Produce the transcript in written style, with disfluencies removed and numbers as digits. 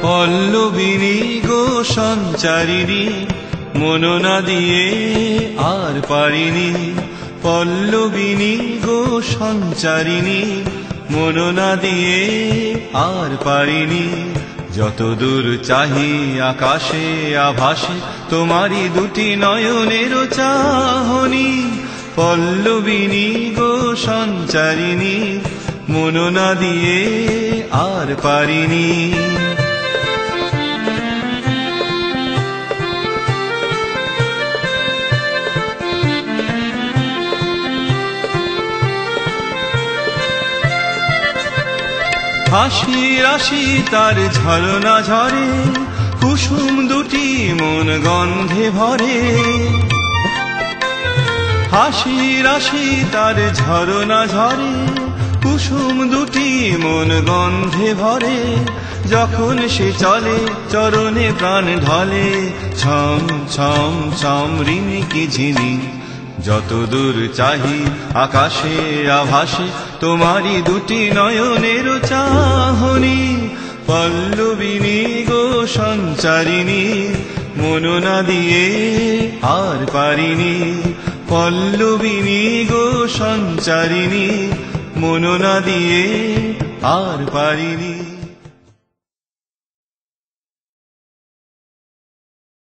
পল্লবিনী গো সঞ্চারিণী, মন না দিয়ে আর পারিনি। পল্লবিনী গো সঞ্চারিণী, মন না দিয়ে আর পারিনি। যতদূর চাহি আকাশে আভাসে তোমারি দুটি নয়নের চাহনি। পল্লবিনী গো সঞ্চারিণী, মন না দিয়ে আর পারিনি। হাসি রাশি তার ঝরনা ঝরে, কুসুম দুটি মন গন্ধে ভরে। হাসি রাশি তার ঝরনা ঝরে, কুসুম দুটি মন গন্ধে ভরে। যখন সে চলে চরণে প্রাণ ঢলে, ছম ছম ছম রিমিকি ঝিনি। যতদূর চাহি আকাশে আভাসে তোমারি দুটি নয়নের চাহনি। পল্লবিনী গো সঞ্চারিণী, মন না দিয়ে আর পারিনি। পল্লবিনী গো সঞ্চারিণী, মন না দিয়ে আর পারিনি।